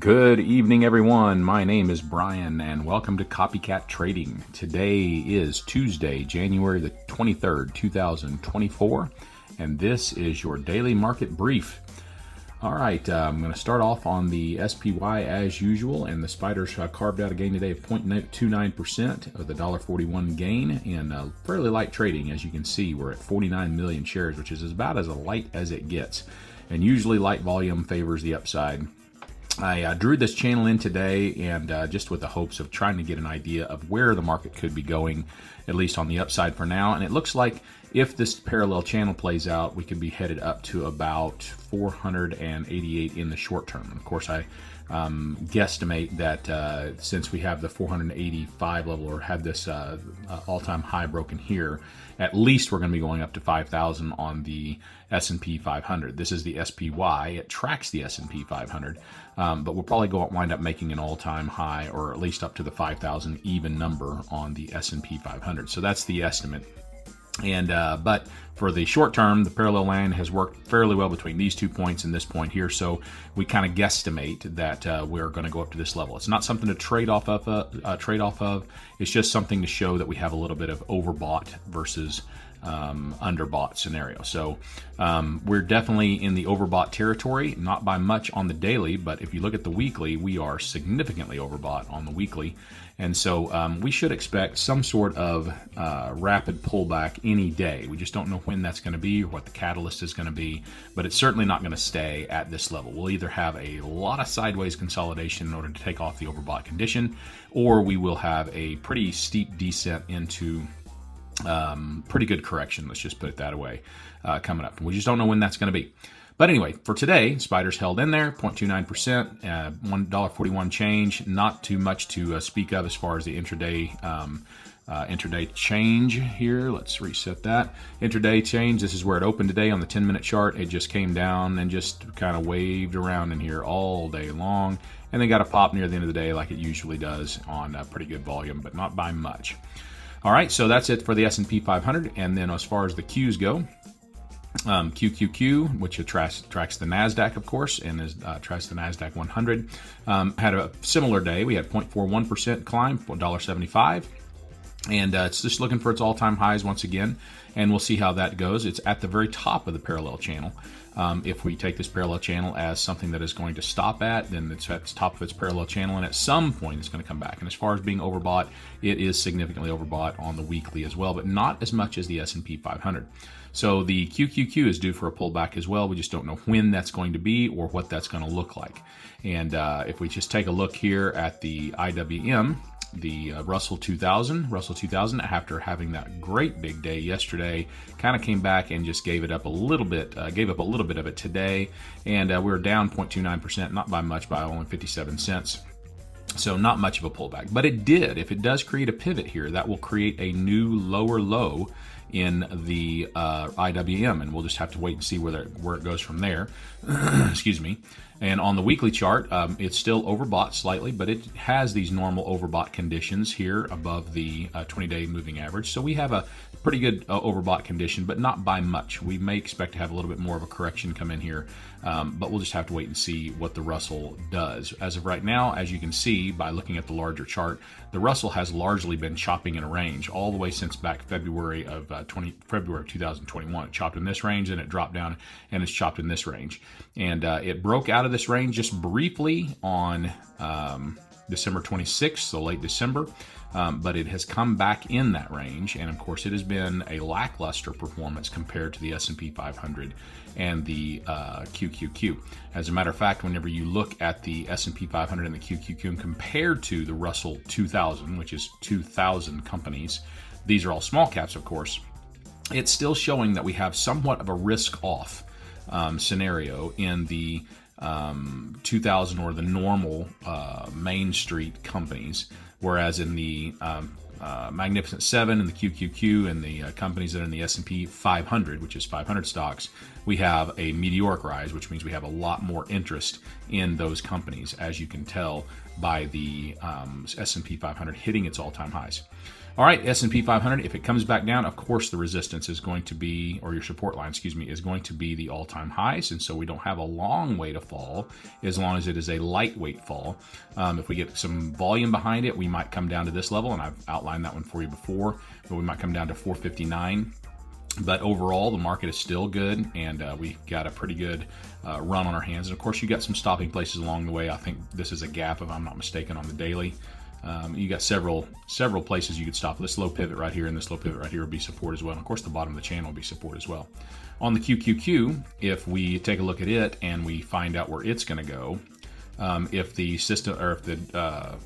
Good evening, everyone. My name is Brian, and welcome to Copycat Trading. Today is Tuesday, January the 23rd, 2024, and this is your daily market brief. All right, I'm going to start off on the SPY as usual, and the spiders carved out a gain today of 0.29% with a $1.41 gain and fairly light trading. As you can see, we're at 49 million shares, which is about as light as it gets, and usually light volume favors the upside. I drew this channel in today and just with the hopes of trying to get an idea of where the market could be going, at least on the upside for now. And it looks like if this parallel channel plays out, we could be headed up to about 488 in the short term. And of course, I guesstimate that since we have the 485 level, or had this all-time high broken here, at least we're going to be going up to 5,000 on the S&P 500. This is the SPY. It tracks the S&P 500, but we'll probably wind up making an all-time high, or at least up to the 5,000 even number on the S&P 500. So that's the estimate. And but for the short term, the parallel line has worked fairly well between these 2 points and this point here. So we kind of guesstimate that we're going to go up to this level. It's not something to trade off of. It's just something to show that we have a little bit of overbought versus underbought scenario. So we're definitely in the overbought territory, not by much on the daily, but if you look at the weekly, we are significantly overbought on the weekly. And so we should expect some sort of rapid pullback any day. We just don't know when that's going to be or what the catalyst is going to be, but it's certainly not going to stay at this level. We'll either have a lot of sideways consolidation in order to take off the overbought condition, or we will have a pretty steep descent into pretty good correction, let's just put it that way, coming up. We just don't know when that's going to be. But anyway, for today, spiders held in there, 0.29%, $1.41 change. Not too much to speak of as far as the intraday change here. Let's reset that. Intraday change, this is where it opened today on the 10-minute chart. It just came down and just kind of waved around in here all day long, and then got a pop near the end of the day like it usually does on pretty good volume, but not by much. All right, so that's it for the S&P 500. And then as far as the Qs go, QQQ, which tracks the NASDAQ, of course, and tracks the NASDAQ 100, had a similar day. We had 0.41% climb, $1.75. And it's just looking for its all-time highs once again, and we'll see how that goes. It's at the very top of the parallel channel. If we take this parallel channel as something that is going to stop at, then it's at the top of its parallel channel, and at some point it's going to come back. And as far as being overbought, it is significantly overbought on the weekly as well, but not as much as the S&P 500. So the QQQ is due for a pullback as well. We just don't know when that's going to be or what that's going to look like. And if we just take a look here at the IWM, the Russell 2000, after having that great big day yesterday, kind of came back and just gave up a little bit of it today, and we're down 0.29%, not by much, by only 57 cents. So not much of a pullback, but if it does create a pivot here, that will create a new lower low in the IWM, and we'll just have to wait and see where it goes from there. Excuse me. And on the weekly chart, it's still overbought slightly, but it has these normal overbought conditions here above the 20-day moving average. So we have a pretty good overbought condition, but not by much. We may expect to have a little bit more of a correction come in here, but we'll just have to wait and see what the Russell does. As of right now, as you can see by looking at the larger chart, the Russell has largely been chopping in a range all the way since back February of 2021. It chopped in this range, and it dropped down, and it's chopped in this range. And it broke out of this range just briefly on December 26th, so late December, but it has come back in that range, and of course it has been a lackluster performance compared to the S&P 500 and the QQQ. As a matter of fact, whenever you look at the S&P 500 and the QQQ compared to the Russell 2000, which is 2,000 companies, these are all small caps, of course, it's still showing that we have somewhat of a risk-off scenario in the 2000 or the normal Main Street companies, whereas in the Magnificent Seven and the QQQ and the companies that are in the S&P 500, which is 500 stocks, we have a meteoric rise, which means we have a lot more interest in those companies, as you can tell by the S&P 500 hitting its all-time highs. All right, S&P 500, if it comes back down, of course the resistance is going to be, or your support line, excuse me, is going to be the all-time highs. And so we don't have a long way to fall as long as it is a lightweight fall. If we get some volume behind it, we might come down to this level, and I've outlined that one for you before, but we might come down to 459. But overall, the market is still good, and we got a pretty good run on our hands. And of course, you got some stopping places along the way. I think this is a gap, if I'm not mistaken, on the daily. You got several places you could stop. This low pivot right here and this low pivot right here will be support as well. And of course, the bottom of the channel will be support as well. On the QQQ, if we take a look at it and we find out where it's going to go, if the system, or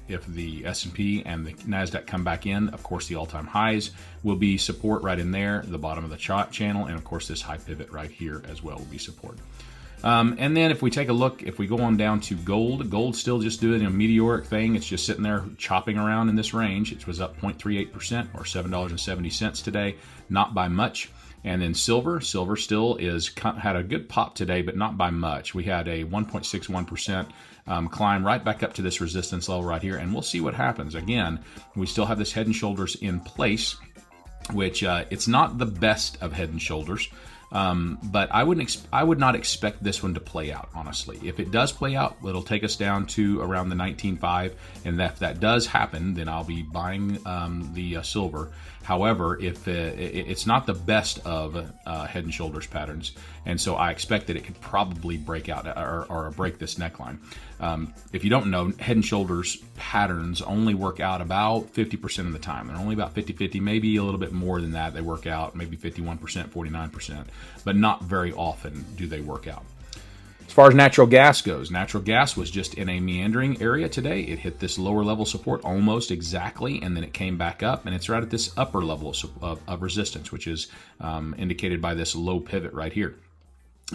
if the S&P and the Nasdaq come back in, of course, the all-time highs will be support right in there, the bottom of the channel, and of course, this high pivot right here as well will be support. And then if we take a look, if we go on down to gold's still just doing a meteoric thing. It's just sitting there chopping around in this range. It was up 0.38% or $7.70 today, not by much. And then silver still had a good pop today, but not by much. We had a 1.61% climb right back up to this resistance level right here, and we'll see what happens. Again, we still have this head and shoulders in place, which it's not the best of head and shoulders. But I would not expect this one to play out, honestly. If it does play out, it'll take us down to around the 19.5, and if that does happen, then I'll be buying the silver. However, if it's not the best of head and shoulders patterns, and so I expect that it could probably break out or break this neckline. If you don't know, head and shoulders patterns only work out about 50% of the time. They're only about 50-50, maybe a little bit more than that. They work out maybe 51%, 49%, but not very often do they work out. As far as natural gas goes, natural gas was just in a meandering area today. It hit this lower level support almost exactly, and then it came back up, and it's right at this upper level of resistance, which is indicated by this low pivot right here.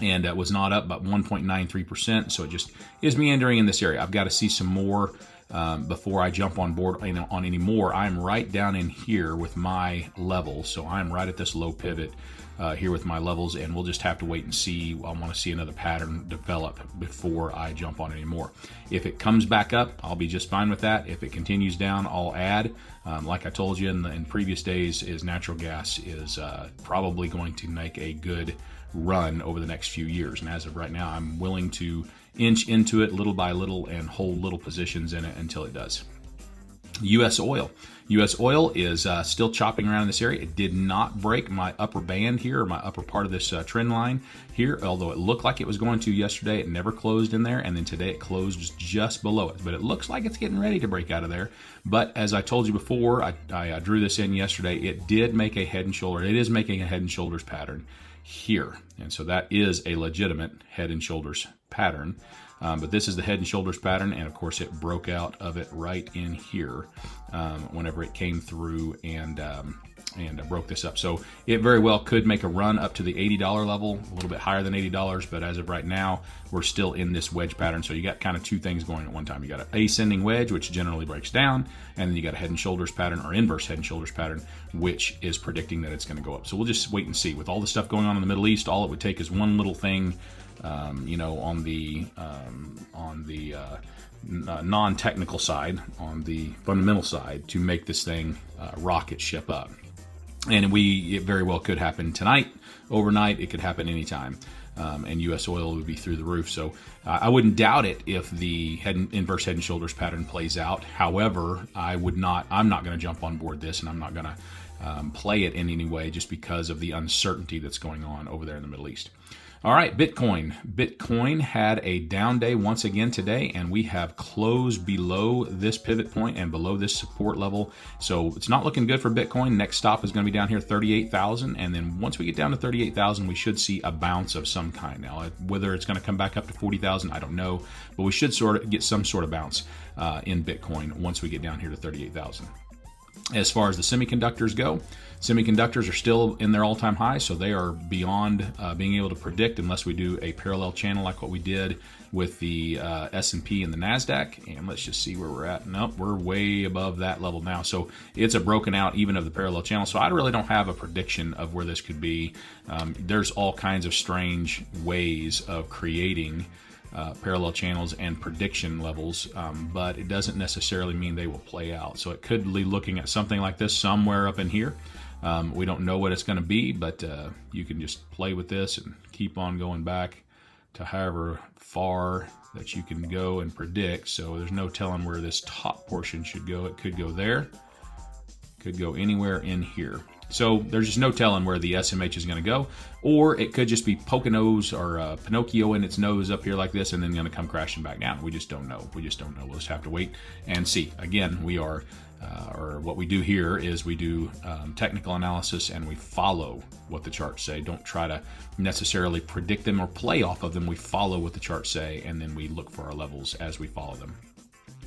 And it was not up but 1.93%, so it just is meandering in this area. I've got to see some more before I jump on board on any more. I'm right down in here with my levels, so I'm right at this low pivot here with my levels, and we'll just have to wait and see. I want to see another pattern develop before I jump on any more. If it comes back up, I'll be just fine with that. If it continues down, I'll add. Like I told you in previous days, is natural gas is probably going to make a good run over the next few years, and as of right now, I'm willing to inch into it little by little and hold little positions in it until it does. U.S. oil. U.S. oil is still chopping around in this area. It did not break my upper band here, or my upper part of this trend line here, although it looked like it was going to yesterday. It never closed in there, and then today it closed just below it. But it looks like it's getting ready to break out of there. But as I told you before, I drew this in yesterday. It did make a head and shoulder. It is making a head and shoulders pattern here, and so that is a legitimate head and shoulders pattern. But this is the head and shoulders pattern, and of course it broke out of it right in here whenever it came through and broke this up. So it very well could make a run up to the $80 level, a little bit higher than $80, but as of right now, we're still in this wedge pattern. So you got kind of two things going at one time. You got an ascending wedge, which generally breaks down, and then you got a head and shoulders pattern, or inverse head and shoulders pattern, which is predicting that it's going to go up. So we'll just wait and see. With all the stuff going on in the Middle East, all it would take is one little thing, on the non-technical side, on the fundamental side, to make this thing rocket ship up. And it very well could happen tonight, overnight. It could happen anytime. And U.S. oil would be through the roof. So I wouldn't doubt it if the inverse head and shoulders pattern plays out. However, I'm not going to jump on board this, and I'm not going to play it in any way just because of the uncertainty that's going on over there in the Middle East. All right, Bitcoin. Bitcoin had a down day once again today, and we have closed below this pivot point and below this support level. So it's not looking good for Bitcoin. Next stop is going to be down here, 38,000. And then once we get down to 38,000, we should see a bounce of some kind. Now, whether it's going to come back up to 40,000, I don't know. But we should sort of get some sort of bounce in Bitcoin once we get down here to 38,000. As far as the semiconductors go, semiconductors are still in their all-time high, so they are beyond being able to predict unless we do a parallel channel like what we did with the S&P and the Nasdaq. And let's just see where we're at. Nope, we're way above that level now. So it's a broken out even of the parallel channel. So I really don't have a prediction of where this could be. There's all kinds of strange ways of creating parallel channels and prediction levels, but it doesn't necessarily mean they will play out. So it could be looking at something like this somewhere up in here. We don't know what it's going to be, but you can just play with this and keep on going back to however far that you can go and predict. So there's no telling where this top portion should go. It could go there, could go anywhere in here. So there's just no telling where the SMH is going to go, or it could just be Poconos or Pinocchio in its nose up here like this, and then going to come crashing back down. We just don't know. We just don't know. We'll just have to wait and see. Again, we are, or what we do here is we do technical analysis and we follow what the charts say. Don't try to necessarily predict them or play off of them. We follow what the charts say, and then we look for our levels as we follow them.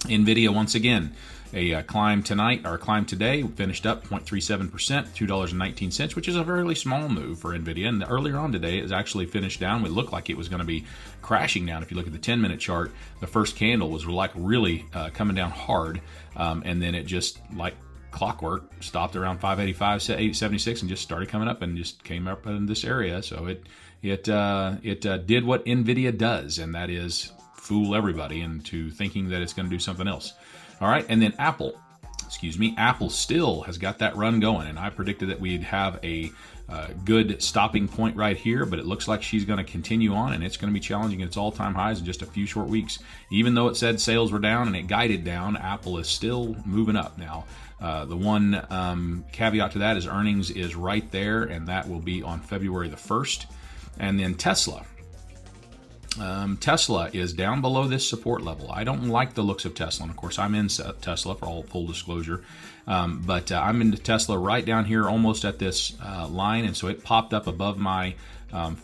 NVIDIA, once again, a climb tonight, or climb today, finished up 0.37%, $2.19, which is a fairly small move for NVIDIA. And earlier on today, it was actually finished down. It looked like it was going to be crashing down. If you look at the 10-minute chart, the first candle was like really coming down hard, and then it just, like clockwork, stopped around 585, 876, and just started coming up and just came up in this area. So it did what NVIDIA does, and that is fool everybody into thinking that it's going to do something else. All right, and then Apple still has got that run going, and I predicted that we'd have a good stopping point right here, but it looks like she's going to continue on, and it's going to be challenging its all-time highs in just a few short weeks. Even though it said sales were down and it guided down, Apple is still moving up. Now, the one caveat to that is earnings is right there, and that will be on February the 1st. And then Tesla. Tesla is down below this support level. I don't like the looks of Tesla, and of course I'm in Tesla for all full disclosure, but I'm into Tesla right down here almost at this line, and so it popped up above my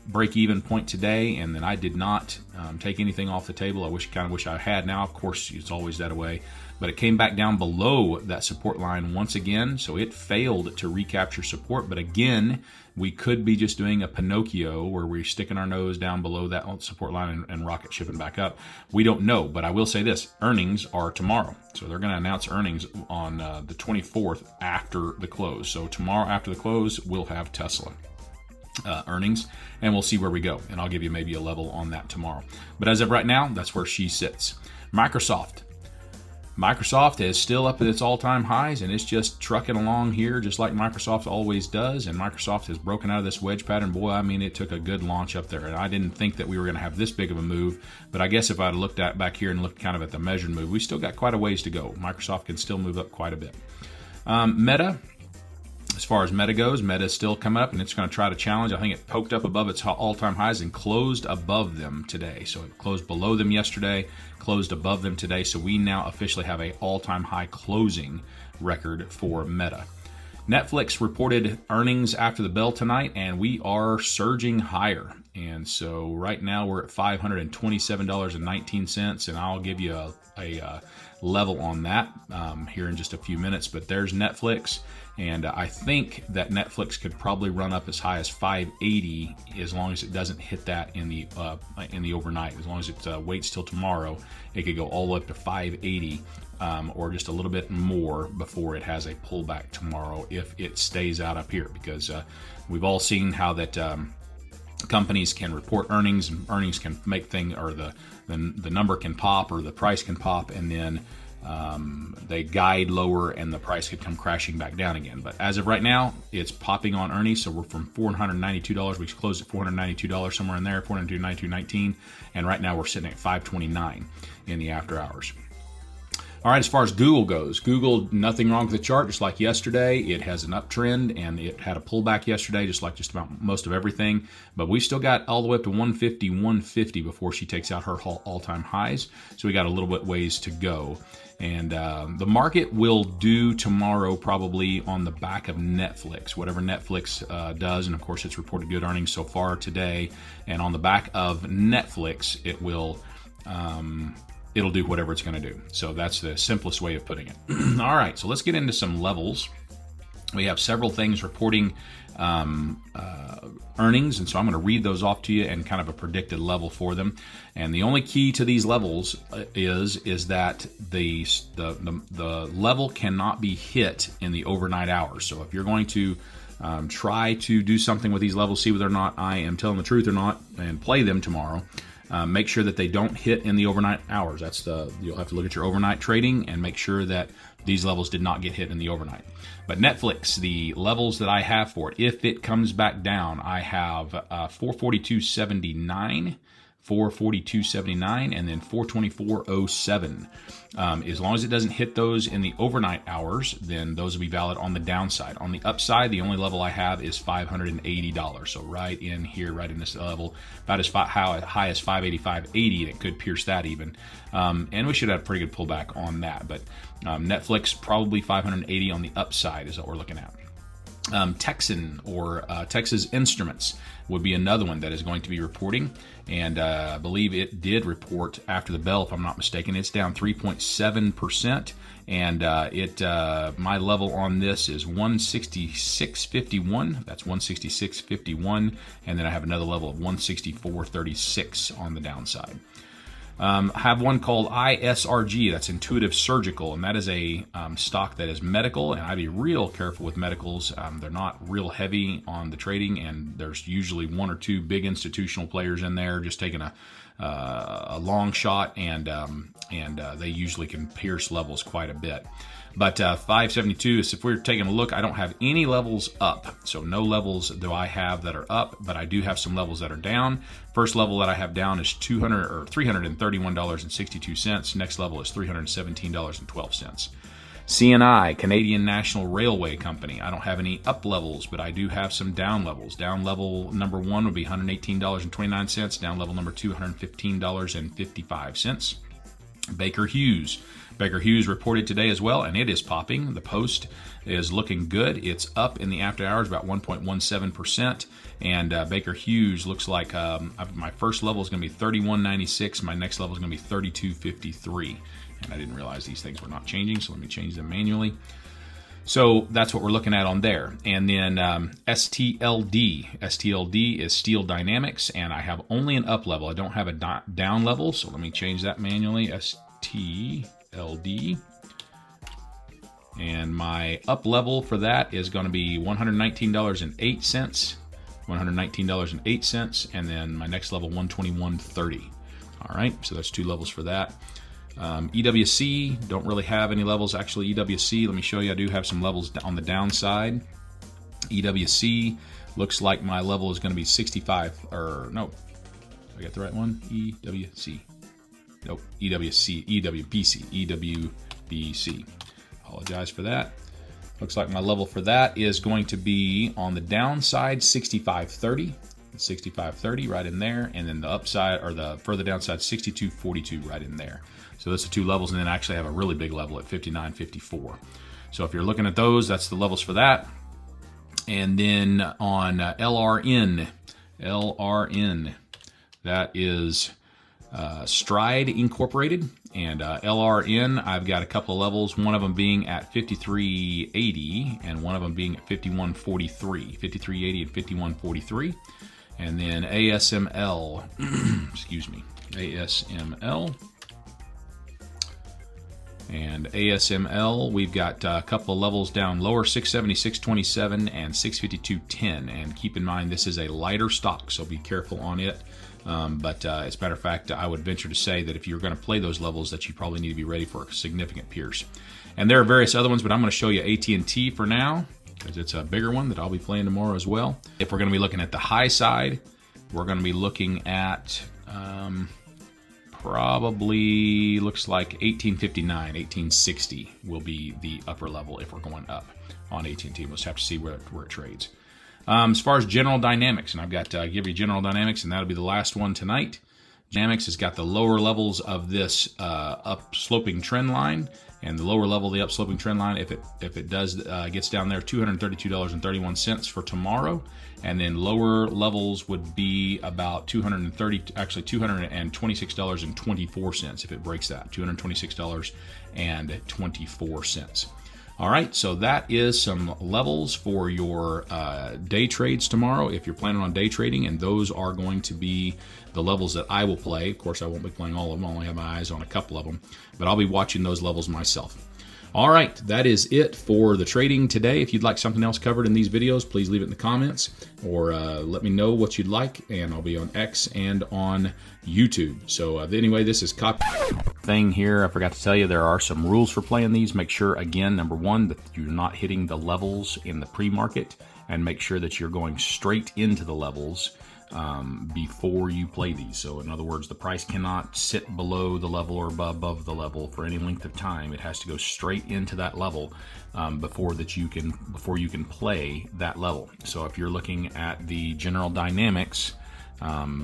break-even point today, and then I did not take anything off the table. I kind of wish I had. Now, of course, it's always that way, but it came back down below that support line once again, so it failed to recapture support. But again, we could be just doing a Pinocchio where we're sticking our nose down below that support line and rocket shipping back up. We don't know, but I will say this: earnings are tomorrow, so they're going to announce earnings on the 24th after the close. So tomorrow after the close, we'll have Tesla earnings, and we'll see where we go, and I'll give you maybe a level on that tomorrow. But as of right now, that's where she sits. Microsoft is still up at its all-time highs, and it's just trucking along here just like Microsoft always does, and Microsoft has broken out of this wedge pattern. Boy, I mean, it took a good launch up there, and I didn't think that we were going to have this big of a move, but I guess if I'd looked at back here and looked kind of at the measured move, we still got quite a ways to go. Microsoft can still move up quite a bit. Meta. As far as Meta goes, Meta is still coming up, and it's going to try to challenge. I think it poked up above its all-time highs and closed above them today. So it closed below them yesterday, closed above them today. So we now officially have an all-time high closing record for Meta. Netflix reported earnings after the bell tonight, and we are surging higher. And so right now we're at $527.19, and I'll give you a level on that here in just a few minutes. But there's Netflix, and I think that Netflix could probably run up as high as 580 as long as it doesn't hit that in the overnight. As long as it waits till tomorrow, it could go all the way up to 580 or just a little bit more before it has a pullback tomorrow if it stays out up here, because we've all seen how that companies can report earnings, and earnings can make things, or the number can pop or the price can pop, and then they guide lower and the price could come crashing back down again. But as of right now, it's popping on earnings. So we're from $492. We closed at $492 somewhere in there, $492.19, and right now we're sitting at $529 in the after hours. All right, as far as Google goes, Google, nothing wrong with the chart, just like yesterday. It has an uptrend, and it had a pullback yesterday, just like just about most of everything. But we still got all the way up to 150 before she takes out her all-time highs. So we got a little bit ways to go. And the market will do tomorrow probably on the back of Netflix, whatever Netflix does. And, of course, it's reported good earnings so far today. And on the back of Netflix, it will... it'll do whatever it's going to do. So that's the simplest way of putting it. All right, so let's get into some levels. We have several things reporting earnings, and so I'm going to read those off to you and kind of a predicted level for them. And the only key to these levels is that the level cannot be hit in the overnight hours. So if you're going to try to do something with these levels, see whether or not I am telling the truth or not, and play them tomorrow, Make sure that they don't hit in the overnight hours. You'll have to look at your overnight trading and make sure that these levels did not get hit in the overnight. But Netflix, the levels that I have for it, if it comes back down, I have 442.79, 442.79, and then 424.07. As long as it doesn't hit those in the overnight hours, then those will be valid on the downside. On the upside, the only level I have is $580. So right in here, right in this level, about as high as 585.80, and it could pierce that even. And we should have a pretty good pullback on that. But Netflix, probably 580 on the upside is what we're looking at. Texan or Texas Instruments would be another one that is going to be reporting, and I believe it did report after the bell, if I'm not mistaken. It's down 3.7%, and my level on this is 166.51. That's 166.51, and then I have another level of 164.36 on the downside. I have one called ISRG, that's Intuitive Surgical, and that is a stock that is medical, and I'd be real careful with medicals. They're not real heavy on the trading, and there's usually one or two big institutional players in there just taking a long shot, and they usually can pierce levels quite a bit. But 572 is, if we're taking a look, I don't have any levels up. So no levels do I have that are up, but I do have some levels that are down. First level that I have down is $331.62. Next level is $317.12. CNI, Canadian National Railway Company. I don't have any up levels, but I do have some down levels. Down level number 1 would be $118.29. Down level number 2, $115.55. Baker Hughes. Baker Hughes reported today as well, and it is popping. The post is looking good. It's up in the after hours about 1.17%, and Baker Hughes looks like my first level is going to be 31.96. My next level is going to be 32.53, and I didn't realize these things were not changing, so let me change them manually. So that's what we're looking at on there. And then STLD. STLD is Steel Dynamics, and I have only an up level. I don't have a down level, so let me change that manually. STLD. And my up level for that is going to be $119.08. $119.08, and then my next level, $121.30. All right, so that's two levels for that. EWC, don't really have any levels. Actually, EWC, let me show you, I do have some levels on the downside. EWC looks like my level is going to be 65, or no, I got the right one? EWC. Nope, EWBC. Apologize for that. Looks like my level for that is going to be on the downside 65.30. 65.30 right in there, and then the upside, or the further downside, 62.42 right in there. So those are two levels, and then I actually have a really big level at 59.54. So if you're looking at those, that's the levels for that. And then on LRN, that is Stride Incorporated, and LRN, I've got a couple of levels, one of them being at 53.80 and one of them being at 51.43, 53.80 and 51.43. And then ASML, excuse me, ASML. And ASML, we've got a couple of levels down lower, 676.27 and 652.10. And keep in mind, this is a lighter stock, so be careful on it. But as a matter of fact, I would venture to say that if you're going to play those levels, that you probably need to be ready for a significant pierce. And there are various other ones, but I'm going to show you AT&T for now, because it's a bigger one that I'll be playing tomorrow as well. If we're going to be looking at the high side, we're going to be looking at probably looks like 1859, 1860 will be the upper level if we're going up on AT&T. We'll just have to see where it trades. As far as General Dynamics, and I've got to give you General Dynamics, and that'll be the last one tonight. Dynamics has got the lower levels of this upsloping trend line, and the lower level of the upsloping trend line, if it does gets down there, $232.31 for tomorrow, and then lower levels would be about $226.24 if it breaks that, $226.24. All right, so that is some levels for your day trades tomorrow if you're planning on day trading, and those are going to be the levels that I will play. Of course, I won't be playing all of them. I only have my eyes on a couple of them, but I'll be watching those levels myself. All right, that is it for the trading today. If you'd like something else covered in these videos, please leave it in the comments or let me know what you'd like, and I'll be on X and on YouTube. So anyway, this is Copy thing here. I forgot to tell you there are some rules for playing these. Make sure, again, number one, that you're not hitting the levels in the pre-market, and make sure that you're going straight into the levels before you play these. So in other words, the price cannot sit below the level or above the level for any length of time. It has to go straight into that level before you can play that level. So if you're looking at the General Dynamics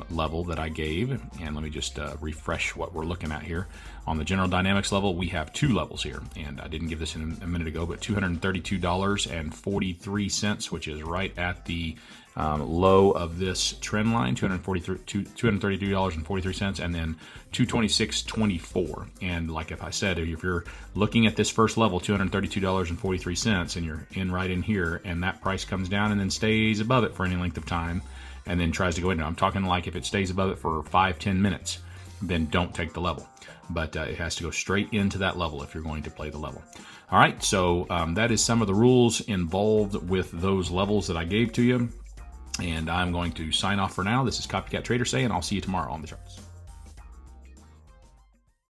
level that I gave, and let me just refresh what we're looking at here. On the General Dynamics level, we have two levels here, and I didn't give this in a minute ago, but $232.43, which is right at the low of this trend line, $232.43, and then $226.24. And like if I said, if you're looking at this first level, $232.43, and you're right in here, and that price comes down and then stays above it for any length of time, and then tries to go into, I'm talking like if it stays above it for 5-10 minutes, then don't take the level. But it has to go straight into that level if you're going to play the level. All right, so that is some of the rules involved with those levels that I gave to you. And I'm going to sign off for now. This is Copycat Trader saying I'll see you tomorrow on the charts.